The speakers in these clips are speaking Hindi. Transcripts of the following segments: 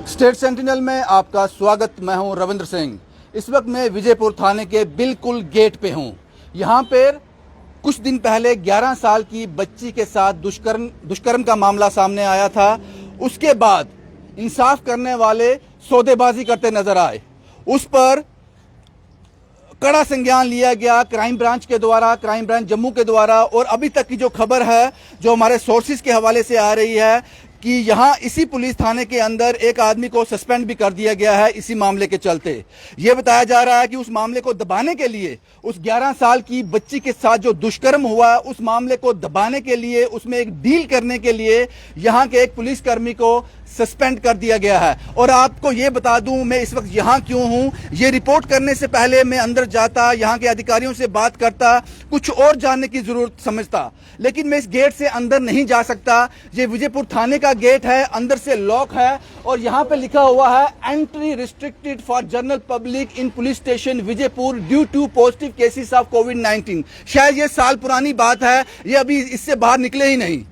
स्टेट सेंटिनल में आपका स्वागत। मैं हूं रविंद्र सिंह। इस वक्त मैं विजयपुर थाने के बिल्कुल गेट पे हूं। यहां पर कुछ दिन पहले 11 साल की बच्ची के साथ दुष्कर्म का मामला सामने आया था। उसके बाद इंसाफ करने वाले सौदेबाजी करते नजर आए। उस पर कड़ा संज्ञान लिया गया क्राइम ब्रांच के द्वारा, क्राइम ब्रांच जम्मू के द्वारा। और अभी तक की जो खबर है, जो हमारे सोर्सेज के हवाले से आ रही है कि यहां इसी पुलिस थाने के अंदर एक आदमी को सस्पेंड भी कर दिया गया है इसी मामले के चलते। यह बताया जा रहा है कि उस मामले को दबाने के लिए, उस 11 साल की बच्ची के साथ जो दुष्कर्म हुआ, उस मामले को दबाने के लिए, उसमें एक डील करने के लिए यहां के एक पुलिसकर्मी को सस्पेंड कर दिया गया है। और आपको यह बता दूं, मैं इस वक्त यहां क्यों हूं। यह रिपोर्ट करने से पहले मैं अंदर जाता, यहां के अधिकारियों से बात करता, कुछ और जानने की जरूरत समझता, लेकिन मैं इस गेट से अंदर नहीं जा सकता। ये विजयपुर थाने का गेट है, अंदर से लॉक है और यहां पे लिखा हुआ है entry restricted for general public in police station Vijaypur due to positive cases of कोविड-19। शायद ये साल पुरानी बात है, ये अभी इससे बाहर निकले ही नहीं।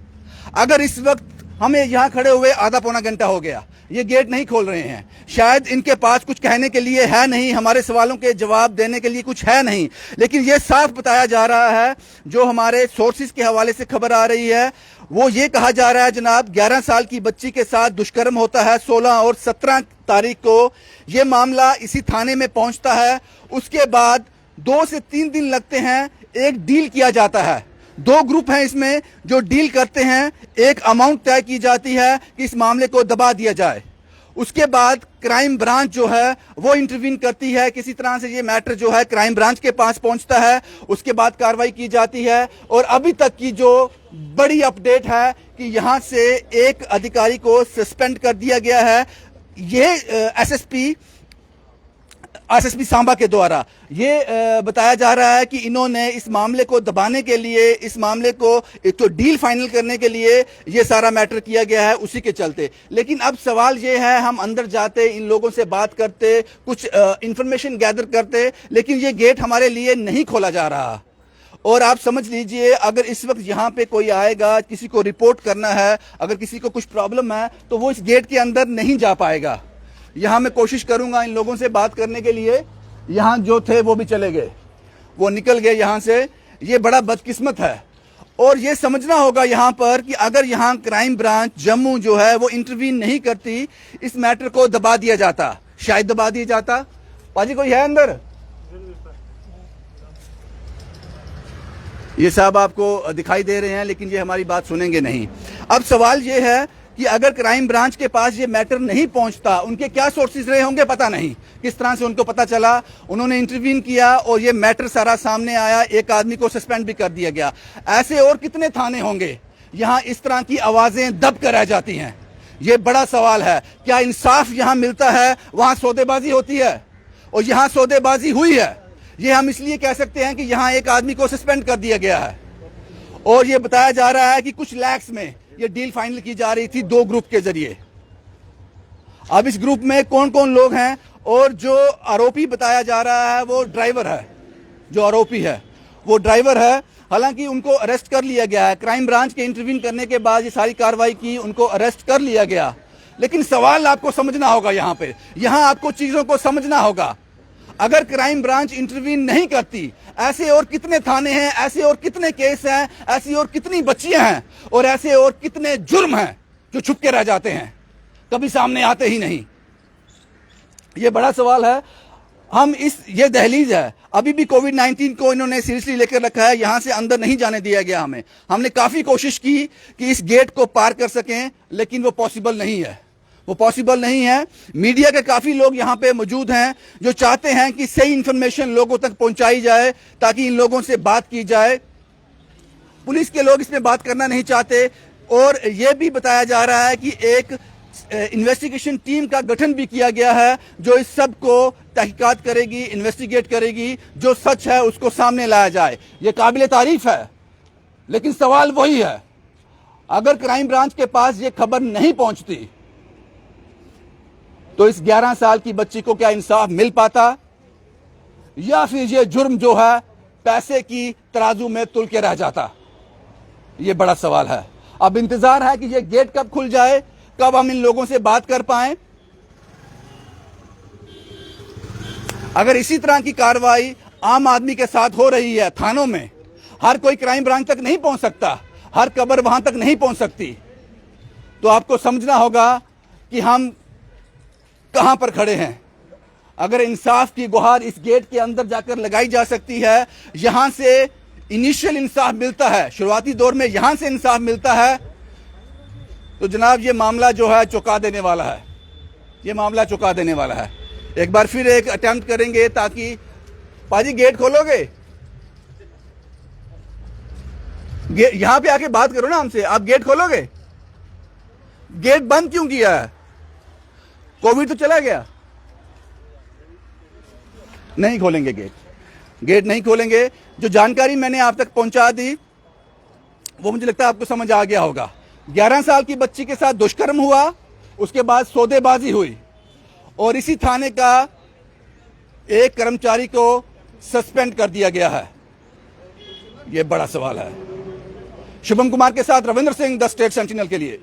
अगर इस वक्त हमें यहां खड़े हुए आधा पौना घंटा हो गया, ये गेट नहीं खोल रहे हैं। शायद इनके पास कुछ कहने के लिए है नहीं, हमारे सवालों के जवाब देने के लिए कुछ है नहीं। लेकिन ये साफ बताया जा रहा है, जो हमारे सोर्सेज के हवाले से खबर आ रही है, वो ये कहा जा रहा है जनाब, 11 साल की बच्ची के साथ दुष्कर्म होता है 16 और 17 तारीख को। ये मामला इसी थाने में पहुंचता है। उसके बाद 2 से 3 दिन लगते हैं, एक डील किया जाता है। 2 ग्रुप हैं इसमें जो डील करते हैं। एक अमाउंट तय की जाती है कि इस मामले को दबा दिया जाए। उसके बाद क्राइम ब्रांच जो है वो इंटरवीन करती है। किसी तरह से ये मैटर जो है क्राइम ब्रांच के पास पहुंचता है। उसके बाद कार्रवाई की जाती है। और अभी तक की जो बड़ी अपडेट है कि यहां से एक अधिकारी को सस्पेंड कर दिया गया है। ये एसएसपी सांबा के द्वारा ये बताया जा रहा है कि इन्होंने इस मामले को दबाने के लिए, इस मामले को एक तो डील फाइनल करने के लिए ये सारा मैटर किया गया है, उसी के चलते। लेकिन अब सवाल ये है, हम अंदर जाते, इन लोगों से बात करते, कुछ इंफॉर्मेशन गैदर करते, लेकिन ये गेट हमारे लिए नहीं खोला जा रहा। और आप समझ लीजिए, अगर इस वक्त यहाँ पे कोई आएगा, किसी को रिपोर्ट करना है, अगर किसी को कुछ प्रॉब्लम है, तो वो इस गेट के अंदर नहीं जा पाएगा। यहाँ मैं कोशिश करूंगा इन लोगों से बात करने के लिए। यहाँ जो थे वो भी चले गए, वो निकल गए यहाँ से। ये बड़ा बदकिस्मत है। और ये समझना होगा यहाँ पर कि अगर यहाँ क्राइम ब्रांच जम्मू जो है वो इंटरवीन नहीं करती, इस मैटर को दबा दिया जाता, शायद दबा दिया जाता। पाजी कोई है अंदर? ये साहब आपको दिखाई दे रहे हैं, लेकिन ये हमारी बात सुनेंगे नहीं। अब सवाल ये है कि अगर क्राइम ब्रांच के पास ये मैटर नहीं पहुंचता, उनके क्या सोर्सेज रहे होंगे पता नहीं, किस तरह से उनको पता चला। उन्होंने इंटरवीन किया और ये मैटर सारा सामने आया, एक आदमी को सस्पेंड भी कर दिया गया। ऐसे और कितने थाने होंगे यहां इस तरह की आवाजें दब कर रह जाती हैं? ये बड़ा सवाल है। क्या इंसाफ यहां मिलता है? वहां सौदेबाजी होती है और यहां सौदेबाजी हुई है। ये हम इसलिए कह सकते हैं कि यहां एक आदमी को सस्पेंड कर दिया गया है। और ये बताया जा रहा है कि कुछ लैक्स में ये डील फाइनल की जा रही थी 2 ग्रुप के जरिए। अब इस ग्रुप में कौन कौन लोग हैं? और जो आरोपी बताया जा रहा है वो ड्राइवर है। जो आरोपी है वो ड्राइवर है। हालांकि उनको अरेस्ट कर लिया गया है। क्राइम ब्रांच के इंटरवीन करने के बाद ये सारी कार्रवाई की, उनको अरेस्ट कर लिया गया। लेकिन सवाल आपको समझना होगा, यहाँ पे आपको चीजों को समझना होगा। अगर क्राइम ब्रांच इंटरवीन नहीं करती, ऐसे और कितने थाने हैं, ऐसे और कितने केस हैं, ऐसी और कितनी बच्चियां हैं, और ऐसे और कितने जुर्म हैं जो छुप के रह जाते हैं, कभी सामने आते ही नहीं। ये बड़ा सवाल है। ये दहलीज है। अभी भी कोविड-19 को इन्होंने सीरियसली लेकर रखा है। यहां से अंदर नहीं जाने दिया गया हमें। हमने काफी कोशिश की कि इस गेट को पार कर सकें, लेकिन वो पॉसिबल नहीं है। वो पॉसिबल नहीं है। मीडिया के काफी लोग यहाँ पे मौजूद हैं जो चाहते हैं कि सही इंफॉर्मेशन लोगों तक पहुंचाई जाए, ताकि इन लोगों से बात की जाए। पुलिस के लोग इसमें बात करना नहीं चाहते। और यह भी बताया जा रहा है कि एक इन्वेस्टिगेशन टीम का गठन भी किया गया है, जो इस सब को तहकीकात करेगी, इन्वेस्टिगेट करेगी, जो सच है उसको सामने लाया जाए। ये काबिल तारीफ है। लेकिन सवाल वही है, अगर क्राइम ब्रांच के पास ये खबर नहीं पहुंचती, तो इस 11 साल की बच्ची को क्या इंसाफ मिल पाता, या फिर ये जुर्म जो है पैसे की तराजू में तुल के रह जाता? ये बड़ा सवाल है। अब इंतजार है कि ये गेट कब खुल जाए, कब हम इन लोगों से बात कर पाएं। अगर इसी तरह की कार्रवाई आम आदमी के साथ हो रही है थानों में, हर कोई क्राइम ब्रांच तक नहीं पहुंच सकता, हर खबर वहां तक नहीं पहुंच सकती, तो आपको समझना होगा कि हम कहां पर खड़े हैं। अगर इंसाफ की गुहार इस गेट के अंदर जाकर लगाई जा सकती है, यहां से इनिशियल इंसाफ मिलता है, शुरुआती दौर में यहां से इंसाफ मिलता है, तो जनाब ये मामला जो है चौंका देने वाला है, ये मामला चौंका देने वाला है। एक बार फिर एक अटेम्प्ट करेंगे ताकि पाजी गेट खोलोगे, यहां पे आके बात करो ना हमसे, आप गेट खोलोगे? गेट बंद क्यों किया है? कोविड तो चला गया। नहीं खोलेंगे गेट नहीं खोलेंगे। जो जानकारी मैंने आप तक पहुंचा दी वो मुझे लगता है आपको समझ आ गया होगा। 11 साल की बच्ची के साथ दुष्कर्म हुआ, उसके बाद सौदेबाजी हुई और इसी थाने का एक कर्मचारी को सस्पेंड कर दिया गया है। यह बड़ा सवाल है। शुभम कुमार के साथ Ravindra Singh, the state sentinel के लिए।